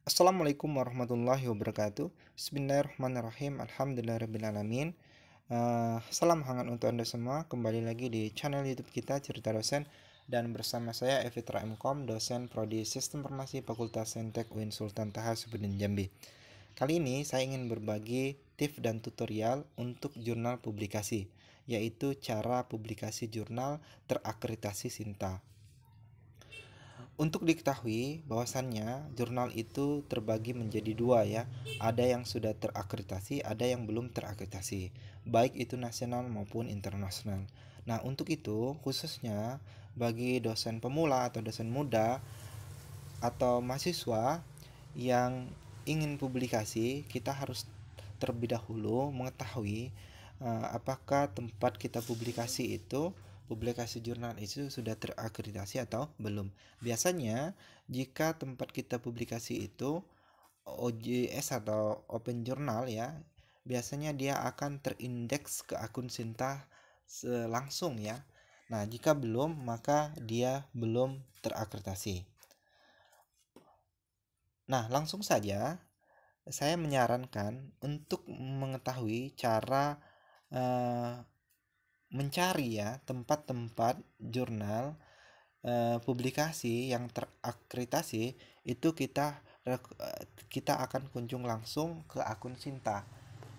Assalamualaikum warahmatullahi wabarakatuh. Bismillahirrahmanirrahim. Alhamdulillahirrahmanirrahim. Salam hangat untuk Anda semua. Kembali lagi di channel YouTube kita Cerita Dosen. Dan bersama saya Evitra MKom, dosen Prodi Sistem Informasi Fakultas Saintek UIN Sultan Taha Hasanuddin Jambi. Kali ini saya ingin berbagi tips dan tutorial untuk jurnal publikasi, yaitu cara publikasi jurnal terakreditasi Sinta. Untuk diketahui bahwasannya jurnal itu terbagi menjadi dua ya. Ada yang sudah terakreditasi, ada yang belum terakreditasi, baik itu nasional maupun internasional. Nah, untuk itu khususnya bagi dosen pemula atau dosen muda atau mahasiswa yang ingin publikasi, kita harus terlebih dahulu mengetahui apakah tempat kita publikasi jurnal itu sudah terakreditasi atau belum. Biasanya jika tempat kita publikasi itu OJS atau Open Journal ya, biasanya dia akan terindeks ke akun Sinta langsung ya. Nah, jika belum maka dia belum terakreditasi. Nah, langsung saja saya menyarankan untuk mengetahui cara mencari ya tempat-tempat jurnal publikasi yang terakreditasi itu kita akan kunjung langsung ke akun Sinta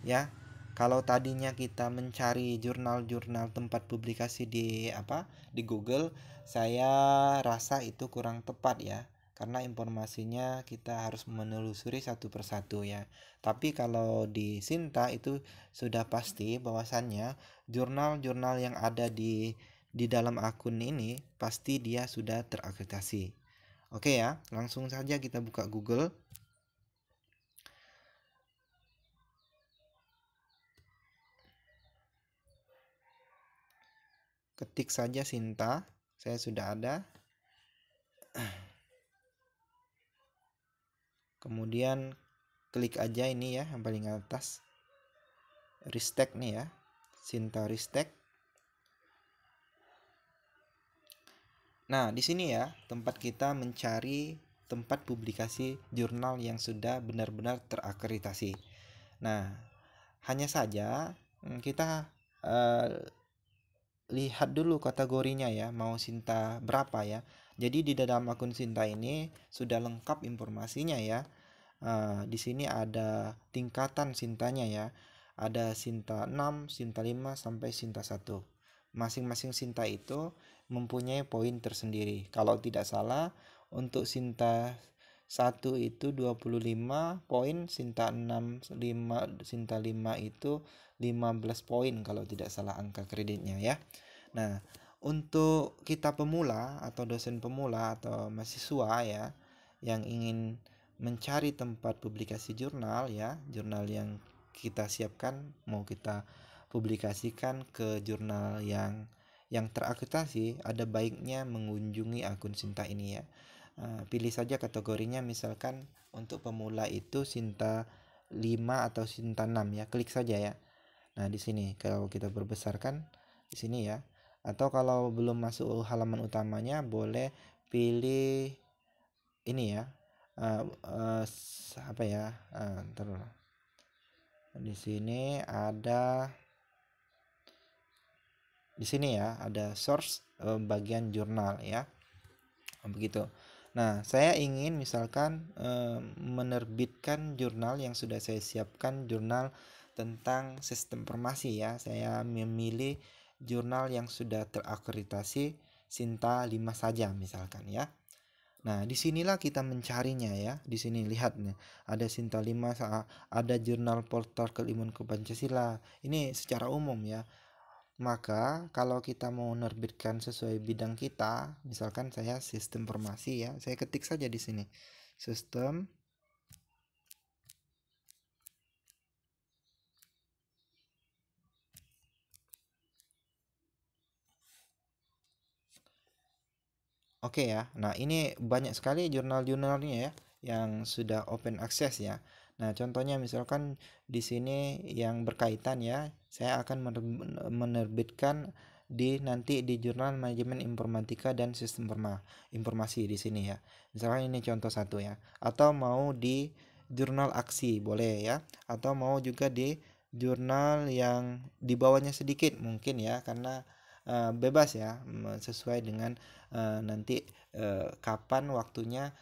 ya. Kalau tadinya kita mencari jurnal-jurnal tempat publikasi di Google, saya rasa itu kurang tepat ya, karena informasinya kita harus menelusuri satu persatu ya. Tapi kalau di Sinta itu sudah pasti bahwasannya jurnal-jurnal yang ada di dalam akun ini pasti dia sudah terakreditasi. Oke ya, langsung saja kita buka Google. Ketik saja Sinta, saya sudah ada. Kemudian klik aja ini ya yang paling atas, Ristek nih ya, Sinta Ristek. Nah, di sini ya tempat kita mencari tempat publikasi jurnal yang sudah benar-benar terakreditasi. Nah, hanya saja kita lihat dulu kategorinya ya, mau Sinta berapa ya. Jadi di dalam akun Sinta ini sudah lengkap informasinya ya. Di sini ada tingkatan Sintanya ya. Ada Sinta 6, Sinta 5 sampai Sinta 1. Masing-masing Sinta itu mempunyai poin tersendiri. Kalau tidak salah untuk Sinta 1 itu 25 poin, Sinta 6 Sinta 5 itu 15 poin kalau tidak salah angka kreditnya ya. Nah, untuk kita pemula atau dosen pemula atau mahasiswa ya yang ingin mencari tempat publikasi jurnal ya, jurnal yang kita siapkan mau kita publikasikan ke jurnal yang terakreditasi, ada baiknya mengunjungi akun Sinta ini ya. Pilih saja kategorinya, misalkan untuk pemula itu Sinta 5 atau Sinta 6 ya, klik saja ya. Nah, di sini kalau kita berbesarkan di sini ya. Atau kalau belum masuk halaman utamanya boleh pilih ini ya. Apa ya? Di sini ya ada source bagian jurnal ya. Begitu. Nah, saya ingin misalkan menerbitkan jurnal yang sudah saya siapkan, jurnal tentang sistem informasi ya. Saya memilih jurnal yang sudah terakreditasi Sinta 5 saja misalkan ya. Nah, disinilah kita mencarinya ya. Di sini lihat nih, ada Sinta 5, ada jurnal portal keilmuan Pancasila. Ini secara umum ya. Maka kalau kita mau menerbitkan sesuai bidang kita, misalkan saya sistem informasi ya, saya ketik saja di sini. Sistem Oke ya. Nah, ini banyak sekali jurnal-jurnalnya ya yang sudah open access ya. Nah, contohnya misalkan di sini yang berkaitan ya, saya akan menerbitkan nanti di Jurnal Manajemen Informatika dan Sistem Informasi di sini ya. Misalkan ini contoh satu ya. Atau mau di jurnal aksi boleh ya. Atau mau juga di jurnal yang di bawahnya sedikit mungkin ya, karena bebas ya, sesuai dengan nanti kapan waktunya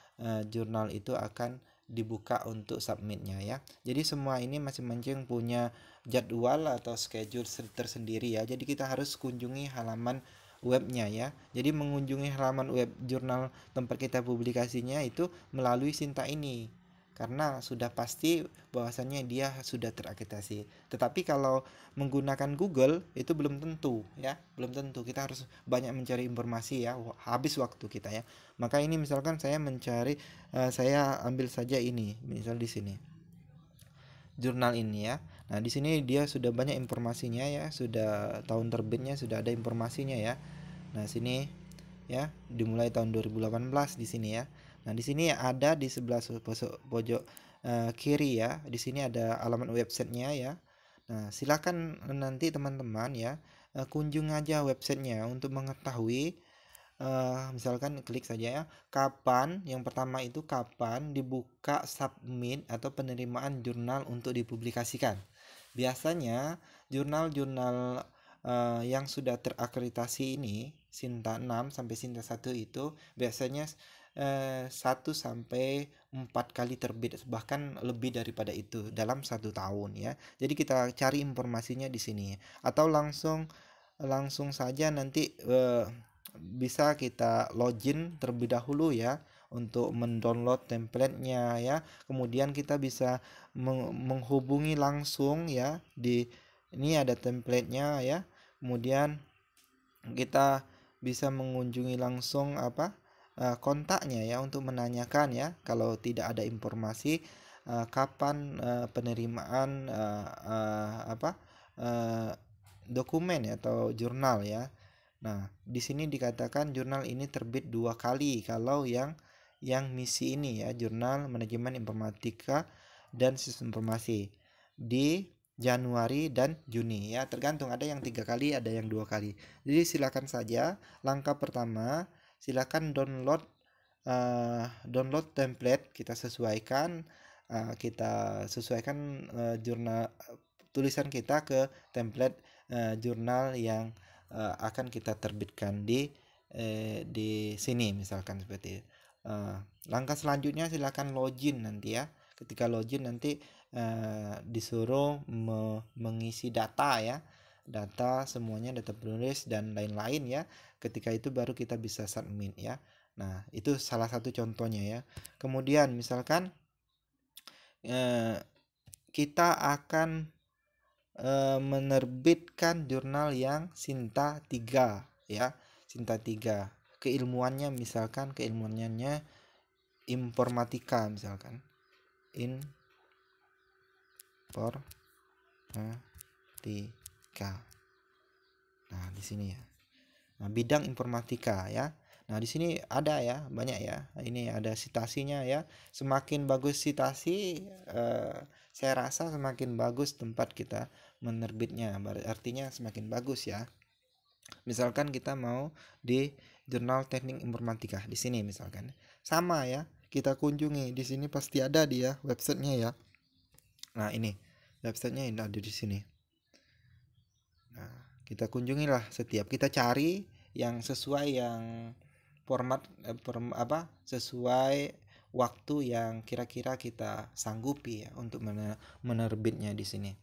jurnal itu akan dibuka untuk submitnya ya. Jadi semua ini masing-masing punya jadwal atau schedule tersendiri ya. Jadi kita harus kunjungi halaman webnya ya. Jadi mengunjungi halaman web jurnal tempat kita publikasinya itu melalui Sinta ini, karena sudah pasti bahwasannya dia sudah terakreditasi. Tetapi kalau menggunakan Google itu belum tentu ya, belum tentu. Kita harus banyak mencari informasi ya, habis waktu kita ya. Maka ini misalkan saya mencari, saya ambil saja ini, misal di sini jurnal ini ya. Nah, di sini dia sudah banyak informasinya ya, sudah tahun terbitnya sudah ada informasinya ya. Nah, sini ya, dimulai tahun 2018 di sini ya. Nah, di sini ada di sebelah pojok kiri ya. Di sini ada alamat websitenya ya. Nah, silakan nanti teman-teman ya kunjung aja websitenya untuk mengetahui, misalkan klik saja ya, kapan, yang pertama itu kapan dibuka submit atau penerimaan jurnal untuk dipublikasikan. Biasanya jurnal-jurnal yang sudah terakreditasi ini Sinta 6 sampai Sinta 1 itu biasanya 1 sampai 4 kali terbit, bahkan lebih daripada itu dalam 1 tahun ya. Jadi kita cari informasinya di sini, atau langsung saja nanti bisa kita login terlebih dahulu ya untuk mendownload templatenya ya. Kemudian kita bisa menghubungi langsung ya, di ini ada templatenya ya. Kemudian kita bisa mengunjungi langsung kontaknya ya untuk menanyakan ya kalau tidak ada informasi kapan penerimaan dokumen ya, atau jurnal ya. Nah, di sini dikatakan jurnal ini terbit 2 kali kalau yang misi ini ya, Jurnal Manajemen Informatika dan Sistem Informasi di Januari dan Juni ya, tergantung, ada yang 3 kali, ada yang 2 kali. Jadi silakan saja, langkah pertama silakan download template, kita sesuaikan jurnal tulisan kita ke template jurnal yang akan kita terbitkan di sini misalkan seperti itu. Langkah selanjutnya silakan login nanti ya. Ketika login nanti disuruh mengisi data ya, data semuanya, data penulis dan lain-lain ya. Ketika itu baru kita bisa submit ya. Nah, itu salah satu contohnya ya. Kemudian misalkan kita akan menerbitkan jurnal yang Sinta 3 ya, Sinta 3. Keilmuannya misalkan keilmuannya informatika misalkan. Informatika. Nah, di sini ya. Nah, bidang informatika ya. Nah, di sini ada ya, banyak ya. Ini ada citasinya ya. Semakin bagus citasi, saya rasa semakin bagus tempat kita menerbitnya. Artinya semakin bagus ya. Misalkan kita mau di Jurnal Teknik Informatika di sini misalkan. Sama ya, kita kunjungi. Di sini pasti ada dia websitenya ya. Nah, ini websitenya ini ada di sini. Nah, kita kunjungilah setiap, kita cari yang sesuai, yang format sesuai waktu yang kira-kira kita sanggupi ya untuk menerbitnya di sini.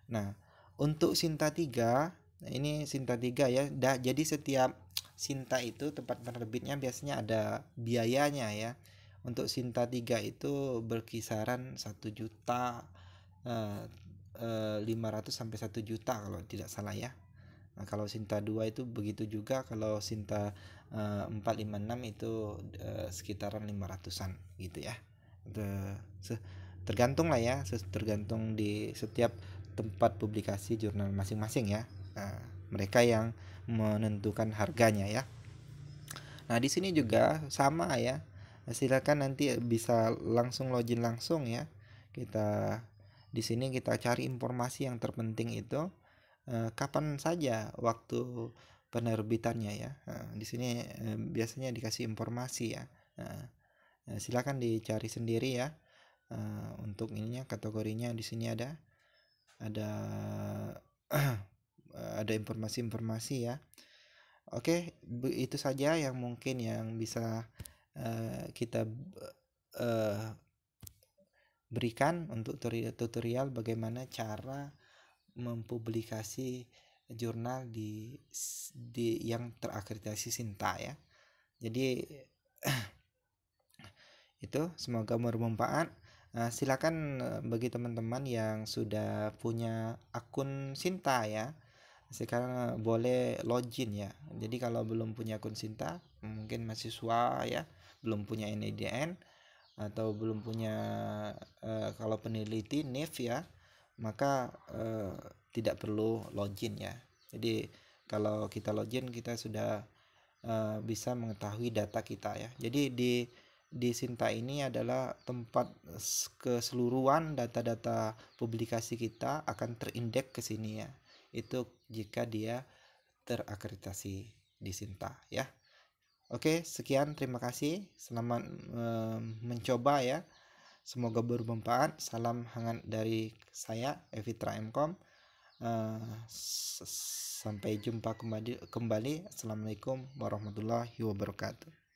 Nah, untuk Sinta 3, ini Sinta 3 ya. Jadi setiap Sinta itu tempat penerbitnya biasanya ada biayanya ya. Untuk Sinta 3 itu berkisaran 1.500.000 sampai 1 juta kalau tidak salah ya. Nah, kalau Sinta 2 itu begitu juga. Kalau Sinta 4, 5, 6 itu sekitaran 500-an gitu ya. Tergantung lah ya, tergantung di setiap tempat publikasi jurnal masing-masing ya. Nah, mereka yang menentukan harganya ya. Nah, di sini juga sama ya. Silakan nanti bisa langsung login langsung ya. Kita di sini kita cari informasi yang terpenting itu kapan saja waktu penerbitannya ya. Di sini biasanya dikasih informasi ya. Silakan dicari sendiri ya. Untuk ininya kategorinya di sini ada ada informasi-informasi ya. Oke, itu saja yang mungkin yang bisa kita berikan untuk tutorial bagaimana cara mempublikasi jurnal di yang terakreditasi Sinta ya. Jadi itu semoga bermanfaat. Silakan bagi teman-teman yang sudah punya akun Sinta ya, sekarang boleh login ya. Jadi kalau belum punya akun Sinta, mungkin mahasiswa ya, belum punya NIDN atau belum punya kalau peneliti NIF ya, maka tidak perlu login ya. Jadi kalau kita login, kita sudah bisa mengetahui data kita ya. Jadi di Sinta ini adalah tempat keseluruhan data-data publikasi kita akan terindeks ke sini ya. Itu jika dia terakreditasi di Sinta ya. Oke, sekian, terima kasih. Selamat mencoba ya. Semoga bermanfaat. Salam hangat dari saya, Evitra Mkom. Sampai jumpa kembali. Assalamualaikum warahmatullahi wabarakatuh.